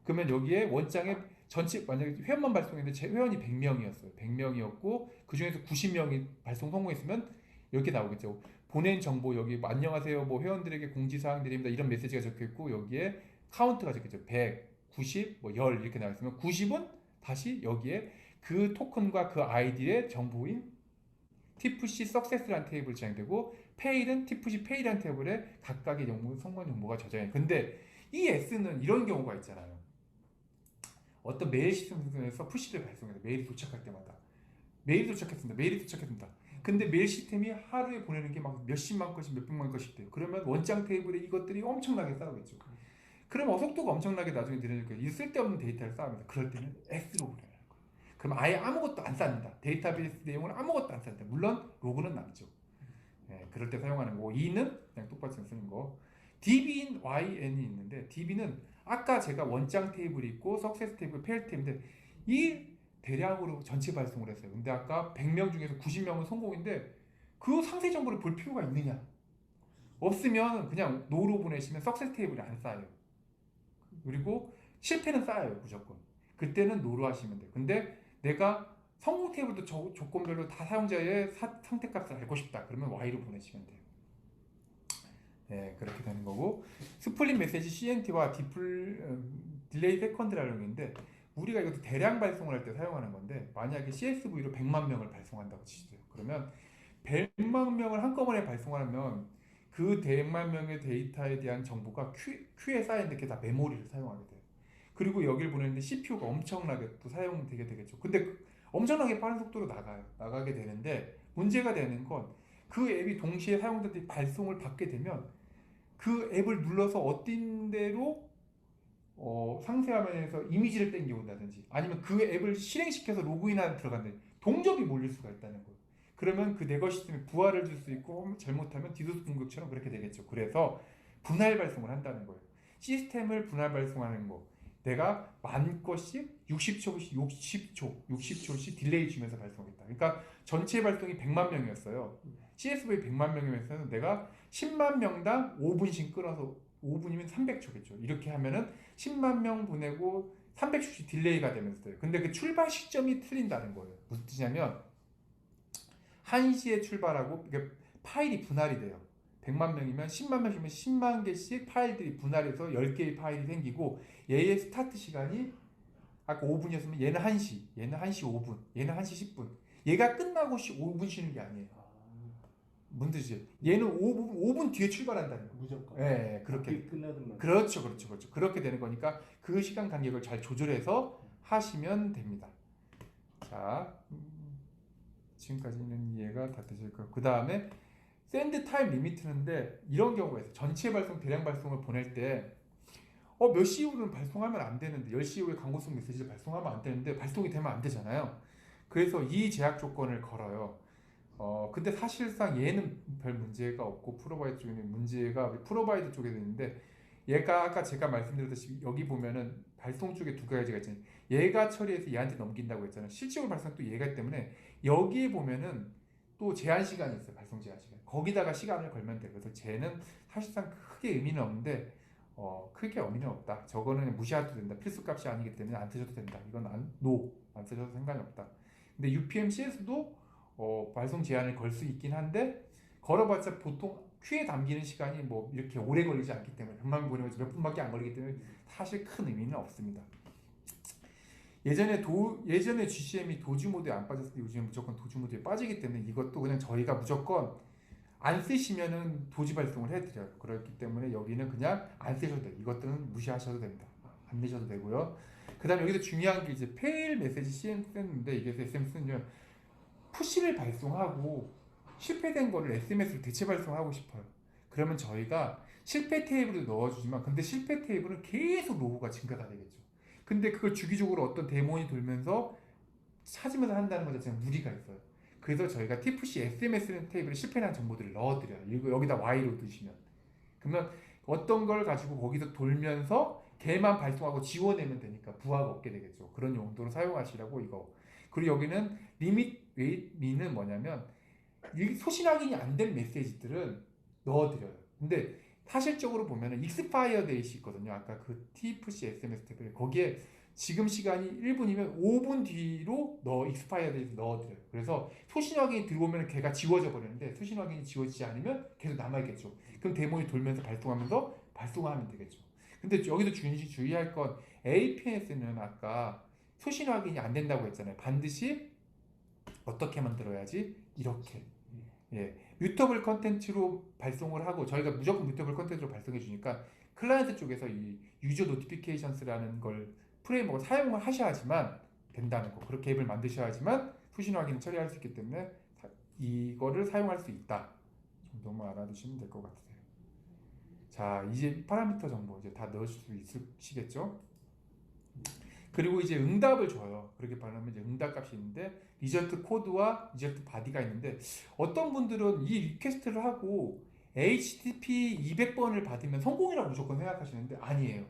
그러면 여기에 원장에 전체 만약에 회원만 발송했는데 제 회원이 100명이었어요. 100명이었고 그 중에서 90명이 발송 성공했으면 이렇게 나오겠죠. 보낸 정보 여기 뭐 안녕하세요 뭐 회원들에게 공지사항 드립니다 이런 메시지가 적혀있고 여기에 카운트가 적혀있죠. 100, 90, 뭐 10 이렇게 나와있으면 90은 다시 여기에 그 토큰과 그 아이디의 정보인 TFC 석세스라는 테이블이 저장되고 페일은 TFC 페일이라는 테이블에 각각의 성공 정보가 저장해요. 근데 이 S는 이런 경우가 있잖아요. 어떤 메일 시스템에서 푸시를 발송해서 메일이 도착할 때마다 메일이 도착했습니다. 근데 메일 시스템이 하루에 보내는 게 막 몇십만 건씩 몇백만 건씩 돼요. 그러면 원장 테이블에 이것들이 엄청나게 쌓여있죠. 그럼 속도가 엄청나게 나중에 느려질 거예요. 이 쓸데없는 데이터를 쌓습니다. 그럴 때는 S로 보내는 거예요. 그럼 아예 아무것도 안 쌓는다. 데이터베이스 내용을 아무것도 안 쌓는다. 물론 로그는 남죠. 그럴 때 사용하는 거고 E는 그냥 똑같이 쓰는 거. DB인 YN이 있는데 DB는 아까 제가 원장 테이블이 있고 석세스 테이블, 페일 테이블인데 이 대량으로 전체 발송을 했어요. 근데 아까 100명 중에서 90명은 성공인데 그 상세 정보를 볼 필요가 있느냐? 없으면 그냥 노로 보내시면 석세스 테이블이 안 쌓여요. 그리고 실패는 쌓여요 무조건. 그때는 노로 하시면 돼요. 근데 내가 성공 테이블도 조건별로 다 사용자의 선택값을 알고 싶다. 그러면 Y로 보내시면 돼요. 네, 그렇게 되는 거고 스플릿 메시지 CNT와 딜레이 세컨드라는 게 있는데 우리가 이것도 대량 발송을 할 때 사용하는 건데 만약에 CSV로 100만 명을 발송한다고 치세요. 그러면 100만 명을 한꺼번에 발송하면 그 100만 명의 데이터에 대한 정보가 Q에 쌓이는데 그게 다 메모리를 사용하게 돼요. 그리고 여기를 보내는데 CPU가 엄청나게 또 사용되게 되겠죠. 근데 엄청나게 빠른 속도로 나가게 되는데 문제가 되는 건 그 앱이 동시에 사용자 때 발송을 받게 되면 그 앱을 눌러서 어떤 대로 상세화면에서 이미지를 땡겨온다든지 아니면 그 앱을 실행시켜서 로그인하는 들어간다든지 동접이 몰릴 수가 있다는 거예요. 그러면 그 네거 시스템에 부하를 줄 수 있고 잘못하면 디도스 공격처럼 그렇게 되겠죠. 그래서 분할 발송을 한다는 거예요. 시스템을 분할 발송하는 거. 내가 만 건씩 60초씩 딜레이 주면서 발송했다. 그러니까 전체 발송이 100만 명이었어요. CSV 100만 명이면서 내가 10만 명당 5분씩 끊어서 5분이면 300초겠죠. 이렇게 하면은 10만 명 보내고 300초씩 딜레이가 되면서 돼요. 근데 그 출발 시점이 틀린다는 거예요. 무슨 뜻이냐면 1시에 출발하고 이게 파일이 분할이 돼요. 100만 명이면 10만 명이면 10만 개씩 파일들이 분할해서 10개의 파일이 생기고 얘의 스타트 시간이 아까 5분이었으면 얘는 1시, 얘는 1시 5분, 얘는 1시 10분. 얘가 끝나고 5분 쉬는 게 아니에요. 뭔 뜻이에요? 얘는 5분 뒤에 출발한다는 거예요. 무조건. 예, 그렇게. 끝나든 말. 그렇죠. 그렇게 되는 거니까 그 시간 간격을 잘 조절해서 하시면 됩니다. 자, 지금까지는 이해가 다 되실 거예요. 그 다음에 샌드 타임 리미트인데 이런 경우가 있어요. 전체 발송, 대량 발송을 보낼 때 몇 시 이후로는 발송하면 안 되는데 10시 이후에 광고성 메시지를 발송하면 안 되는데 발송이 되면 안 되잖아요. 그래서 이 제약 조건을 걸어요. 근데 사실상 얘는 별 문제가 없고 프로바이드 쪽에는 문제가 프로바이드 쪽에도 있는데 얘가 아까 제가 말씀드렸듯이 여기 보면은 발송 쪽에 두 가지가 있잖아요. 얘가 처리해서 얘한테 넘긴다고 했잖아요. 실질적으로 발송 또 얘가 때문에 여기에 보면은 또 제한 시간이 있어요. 발송 제한 시간. 거기다가 시간을 걸면 돼요. 그래서 쟤는 사실상 크게 의미는 없는데 크게 의미는 없다. 저거는 무시해도 된다. 필수값이 아니기 때문에 안 쓰셔도 된다. 이건 안 쓰셔도 상관이 없다. 근데 UPM-CS도 발송 제한을 걸 수 있긴 한데 걸어봤자 보통 큐에 담기는 시간이 뭐 이렇게 오래 걸리지 않기 때문에 100만 명 보내면서 몇 분밖에 안 걸리기 때문에 사실 큰 의미는 없습니다. 예전에 GCM이 도주 모드에 안 빠졌을 때 요즘은 무조건 도주 모드에 빠지기 때문에 이것도 그냥 저희가 무조건 안 쓰시면은 도주 발송을 해드려요. 그렇기 때문에 여기는 그냥 안 쓰셔도 돼요. 이것들은 무시하셔도 됩니다. 안 내셔도 되고요. 그 다음에 여기서 중요한 게 이제 페일 메시지 CMS인데 이게 SMS는요. 푸시를 발송하고 실패된 거를 SMS로 대체 발송하고 싶어요. 그러면 저희가 실패 테이블도 넣어주지만 근데 실패 테이블은 계속 로고가 증가가 되겠죠. 근데 그걸 주기적으로 어떤 데몬이 돌면서 찾으면서 한다는 것 자체는 무리가 있어요. 그래서 저희가 T-푸시 SMS 테이블에 실패한 정보들을 넣어드려요. 이거 여기다 Y로 두시면. 그러면 어떤 걸 가지고 거기서 돌면서 걔만 발송하고 지워내면 되니까 부하가 없게 되겠죠. 그런 용도로 사용하시라고 이거. 그리고 여기는 리밋 웨이트는 뭐냐면 소신 확인이 안 된 메시지들은 넣어드려요. 근데 사실적으로 보면은 익스파이어 데이시 있거든요. 아까 그 T-푸시 SMS 탭에 거기에 지금 시간이 1분이면 5분 뒤로 익스파이어 데이시 넣어드려요. 그래서 소신 확인이 들어오면 걔가 지워져 버리는데 소신 확인이 지워지지 않으면 계속 남아있겠죠. 그럼 데몬이 돌면서 발송하면서 발송하면 되겠죠. 근데 여기서 주의할 건 APS는 아까 소신 확인이 안 된다고 했잖아요. 반드시 어떻게 만들어야지? 이렇게. 예, 뮤터블 컨텐츠로 발송을 하고 저희가 무조건 뮤터블 컨텐츠로 발송해 주니까 클라이언트 쪽에서 이 유저 노티피케이션스라는 걸 프레임워크를 사용을 하셔야지만 된다는 거. 그렇게 앱을 만드셔야지만 수신 확인을 처리할 수 있기 때문에 이거를 사용할 수 있다 정도만 알아두시면 될 것 같아요. 자, 이제 파라미터 정보 이제 다 넣을 수 있으시겠죠? 그리고 이제 응답을 줘요. 그렇게 말하면 이제 응답 값이 있는데 리저트 코드와 리저트 바디가 있는데 어떤 분들은 이 리퀘스트를 하고 HTTP 200번을 받으면 성공이라고 무조건 생각하시는데 아니에요.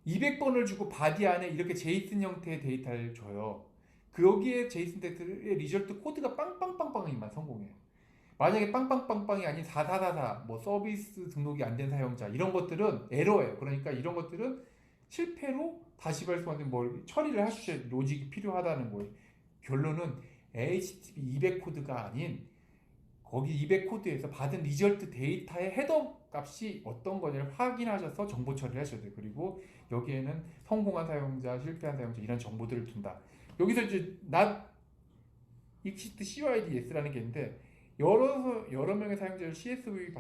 200번을 주고 바디 안에 이렇게 제이슨 형태의 데이터를 줘요. 여기에 제이슨 데이터의 리저트 코드가 빵빵빵빵이만 성공해요. 만약에 빵빵빵빵이 아닌 4444 뭐 서비스 등록이 안 된 사용자 이런 것들은 에러예요. 그러니까 이런 것들은 실패로 다시 발송하는 뭘 처리를 하셔야 로직이 필요하다는 거예요. 결론은 HTTP 200 코드가 아닌 거기 200 코드에서 받은 리절트 데이터의 헤더 값이 어떤 거냐를 확인하셔서 정보 처리를 하셔야 돼요. 그리고 여기에는 성공한 사용자, 실패한 사용자 이런 정보들을 둔다. 여기서 이제 not exist CYDS라는 게 있는데 여러 명의 사용자를 CSV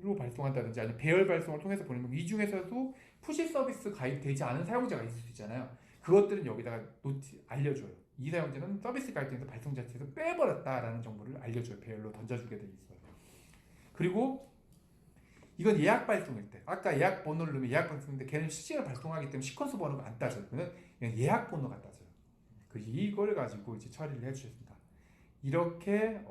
로 발송한다든지 아니면 배열 발송을 통해서 보내면 이 중에서도 푸시 서비스 가입되지 않은 사용자가 있을 수 있잖아요. 그것들은 여기다가 알려줘요. 이 사용자는 서비스 가입돼서 발송 자체에서 빼버렸다라는 정보를 알려줘요. 배열로 던져주게 돼 있어요. 그리고 이건 예약 발송일 때 아까 예약 번호를 넣으면 예약 발송인데 걔는 실시간 발송하기 때문에 시퀀스 번호가 안 따져요. 그냥 예약 번호가 따져요. 이걸 가지고 이제 처리를 해주셨습니다. 이렇게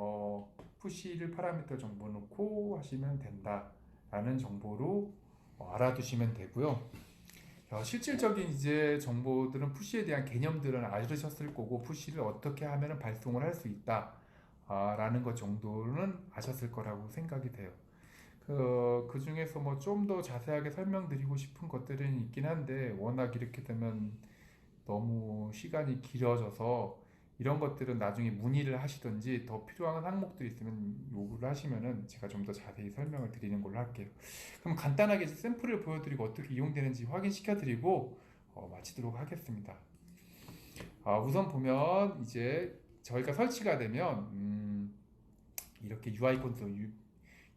푸시를 파라미터 정보 넣고 하시면 된다라는 정보로 알아두시면 되고요. 실질적인 이제 정보들은 푸시에 대한 개념들은 알으셨을 거고 푸시를 어떻게 하면 발송을 할 수 있다라는 것 정도는 아셨을 거라고 생각이 돼요. 그 중에서 뭐 좀 더 자세하게 설명드리고 싶은 것들은 있긴 한데 워낙 이렇게 되면 너무 시간이 길어져서 이런 것들은 나중에 문의를 하시든지 더 필요한 항목들이 있으면 요구를 하시면은 제가 좀 더 자세히 설명을 드리는 걸로 할게요. 그럼 간단하게 샘플을 보여드리고 어떻게 이용되는지 확인시켜 드리고 마치도록 하겠습니다. 우선 보면 이제 저희가 설치가 되면 이렇게 UI 콘솔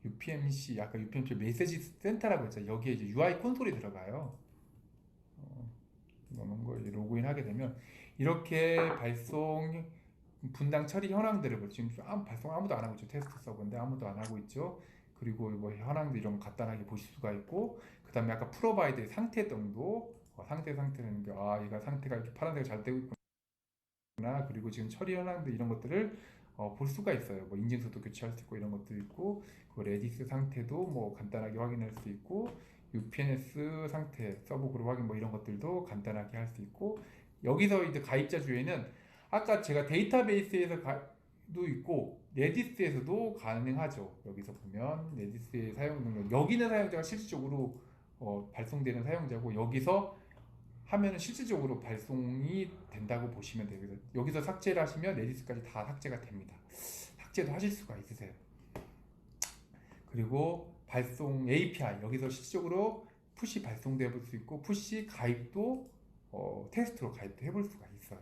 UPMC 아까 UPMC 메시지 센터라고 했죠. 여기에 이제 UI 콘솔이 들어가요. 넣는 거 로그인 하게 되면 이렇게 발송 분당 처리 현황들을 지금 발송 아무도 안 하고 있죠. 테스트 서버인데 아무도 안 하고 있죠. 그리고 뭐 현황들 이런 거 간단하게 보실 수가 있고 그 다음에 아까 프로바이드의 상태 등도 상태는 얘가 상태가 이렇게 파란색이 잘 되고 있구나. 그리고 지금 처리 현황들 이런 것들을 볼 수가 있어요. 뭐 인증서도 교체할 수 있고 이런 것도 있고 그 레디스 상태도 뭐 간단하게 확인할 수 있고 UPNS 상태 서버 그룹 확인 뭐 이런 것들도 간단하게 할 수 있고 여기서 이제 가입자 주에는 아까 제가 데이터베이스에서도 있고 레디스에서도 가능하죠. 여기서 보면 레디스의 사용 능력 여기 있는 사용자가 실질적으로 발송되는 사용자고 여기서 하면은 실질적으로 발송이 된다고 보시면 돼요. 그래서 여기서 삭제를 하시면 레디스까지 다 삭제가 됩니다. 삭제도 하실 수가 있으세요. 그리고 발송 API 여기서 실질적으로 푸시 발송도 해볼 수 있고 푸시 가입도 테스트로 가입도 해볼 수가 있어요.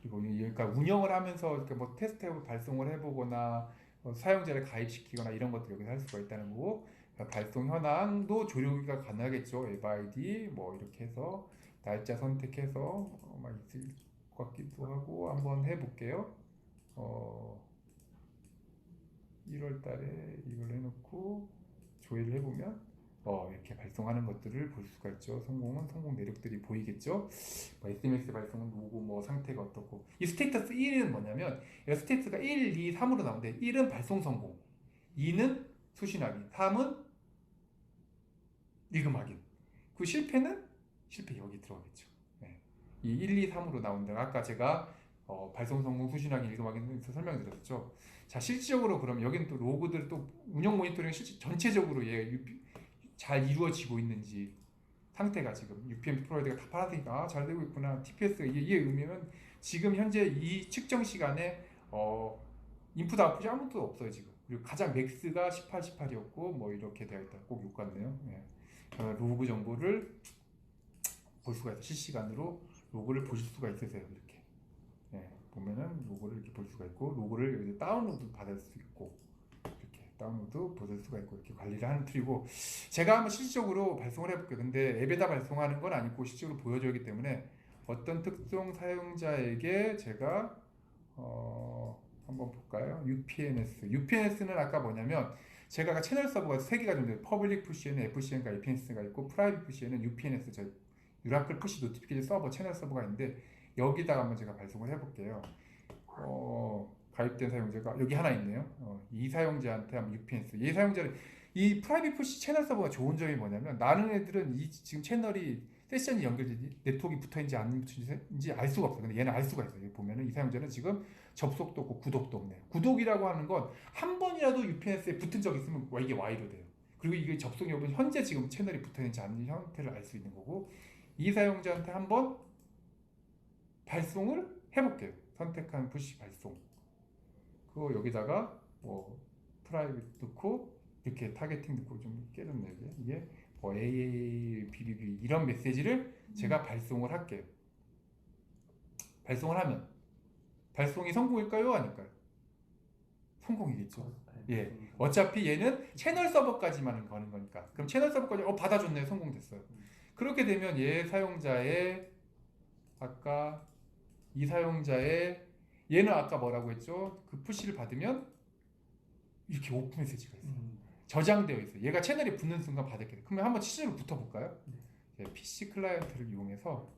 그리고 그러니까 운영을 하면서 이렇게 뭐 테스트해보 발송을 해보거나 사용자를 가입시키거나 이런 것들 여기서 할 수가 있다는 거고 발송 현황도 조류가 가능하겠죠. 앱 아이디 뭐 이렇게 해서 날짜 선택해서 막 있을 것 같기도 하고 한번 해볼게요. 1월 달에 이걸 해놓고 조회를 해보면 이렇게 발송하는 것들을 볼 수가 있죠. 성공 내력들이 보이겠죠. SMS 발송은 누구 뭐 상태가 어떻고 이 스테이터스 1은 뭐냐면 스테이터스가 1, 2, 3으로 나오는데 1은 발송 성공 2는 수신 확인 3은 리금 확인 그 실패는 실패 여기 들어가겠죠. 네. 이 1, 2, 3으로 나온다. 아까 제가 발송 성공 수신 확인 리금 확인에서 설명드렸죠. 자 실질적으로 그럼 여기는 또 로그들 또 운영 모니터링 실제 전체적으로 잘 이루어지고 있는지 상태가 지금 UPM 프로바이드가 다 파란색이니까 잘 되고 있구나. TPS 이게 의미는 지금 현재 이 측정 시간에 인풋 아웃풋이 아무것도 없어요 지금. 그리고 가장 맥스가 18, 18이었고 뭐 이렇게 되어 있다. 꼭 욕 같네요. 예. 로그 정보를 볼 수가 있어요. 실시간으로 로그를 보실 수가 있으세요. 이렇게 보면은 로그를 이렇게 볼 수가 있고 로그를 다운로드 받을 수 있고 이렇게 다운로드 받을 수가 있고 이렇게 관리를 하는 툴이고 제가 한번 실질적으로 발송을 해볼게요. 근데 앱에다 발송하는 건 아니고 실질적으로 보여주기 때문에 어떤 특정 사용자에게 제가 한번 볼까요? UPNS는 아까 뭐냐면 제가 아까 채널 서버가 3개가 좀 돼요. 퍼블릭 푸시에는 FCN과 APNS가 있고 프라이빗 푸시에는 UPNS 저희 유라클 푸시 노티피케이션 서버 채널 서버가 있는데 여기다가 한번 제가 발송을 해볼게요. 가입된 사용자가 여기 하나 있네요. 이 사용자한테 한번 UPNS 이 사용자를 이 프라이빗 푸시 채널 서버가 좋은 점이 뭐냐면 나는 애들은 이 지금 채널이 세션이 연결되지 네트워크가 붙어있는지 안 붙어있는지 알 수가 없어요. 근데 얘는 알 수가 있어요. 여기 보면은 이 사용자는 지금 접속도 없고 구독도 없네요. 구독이라고 하는 건 한 번이라도 UPNS에 붙은 적 있으면 이게 Y로 돼요. 그리고 이게 접속 여부는 현재 지금 채널이 붙어있는지 아닌지 형태를 알 수 있는 거고 이 사용자한테 한번 발송을 해볼게요. 선택한 푸시 발송. 그거 여기다가 뭐 프라이빗 넣고 이렇게 타겟팅 넣고 좀 깨졌네 이게 뭐 AA, BBB 이런 메시지를 제가 발송을 할게요. 발송을 하면 발송이 성공일까요? 아닐까요? 성공이겠죠. 예. 어차피 얘는 채널 서버까지만 거는 거니까. 그럼 채널 서버까지 받아줬네요. 성공됐어요. 그렇게 되면 얘 사용자의 아까 이 사용자의 얘는 아까 뭐라고 했죠? 그 푸시를 받으면 이렇게 오픈 메시지가 있어요. 저장되어 있어요. 얘가 채널에 붙는 순간 받을게 돼. 그러면 한번 실제로 붙어볼까요? 예, PC 클라이언트를 이용해서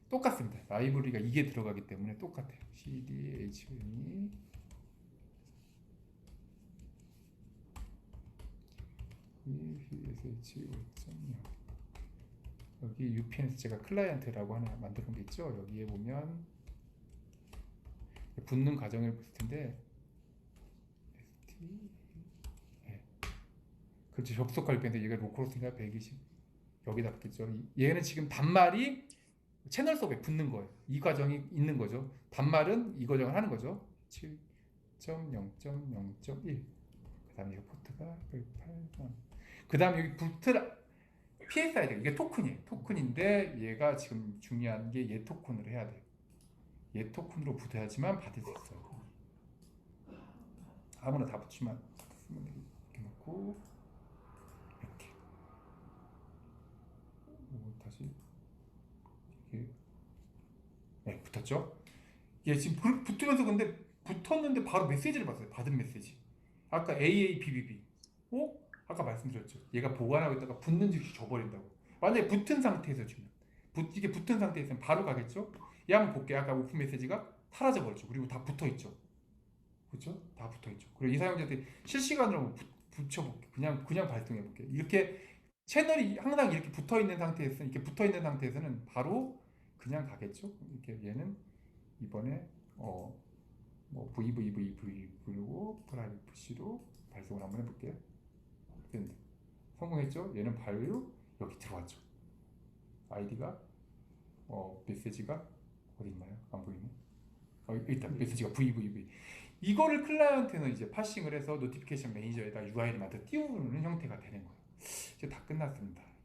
똑같습니다. 라이브러리가 이게 들어가기 때문에 똑같아요. cdhun이 sh 5.0 여기 UPNS 제가 클라이언트라고 하나 만들어 놓은 게 있죠. 여기에 보면 붙는 과정을 볼 텐데 예. 그렇죠. 접속할 때인데 얘가 로컬호스트가 120 여기다 붙겠죠. 얘는 지금 단말이 채널 서버에 붙는 거예요. 이 과정이 있는 거죠. 단말은 이 과정을 하는 거죠. 7.0.0.1 그 다음에 이 포트가 183 그 다음에 여기 붙을 PSID 이게 토큰이에요. 토큰인데 얘가 지금 중요한 게 얘 토큰으로 해야 돼요. 얘 토큰으로 붙어야지만 받을 수 있어요. 아무나 다 붙이면 이렇게 놓고 이렇게 다시 이게 네, 붙었죠? 얘 지금 붙으면서 근데 붙었는데 바로 메시지를 받았어요. 받은 메시지. 아까 AABBB. 아까 말씀드렸죠. 얘가 보관하고 있다가 붙는 즉시 줘버린다고. 만약에 붙은 상태에서 주면 이게 붙은 상태에서는 바로 가겠죠? 얘 한번 볼게요. 아까 오픈 메시지가 사라져 버렸죠. 그리고 다 붙어 있죠. 그렇죠? 다 붙어 있죠. 그리고 이 사용자한테 실시간으로 붙여볼게. 그냥 발송해 볼게. 이렇게 채널이 항상 이렇게 붙어 있는 상태에서는 바로 그냥 가겠죠. 이렇게 얘는 이번에 뭐 VVVV 그리고 프라이빗 푸시로 발송을 한번 해볼게요. 됐는데 성공했죠? 얘는 바로 여기 들어왔죠. 아이디가 메시지가 어디 있나요? 안 보이네. 일단 메시지가 VVV. 이거를 클라이언트는 이제 파싱을 해서 노티피케이션 매니저에다 UI를 만들어 띄우는 형태가 되는 거예요. 이제 다 끝났습니다.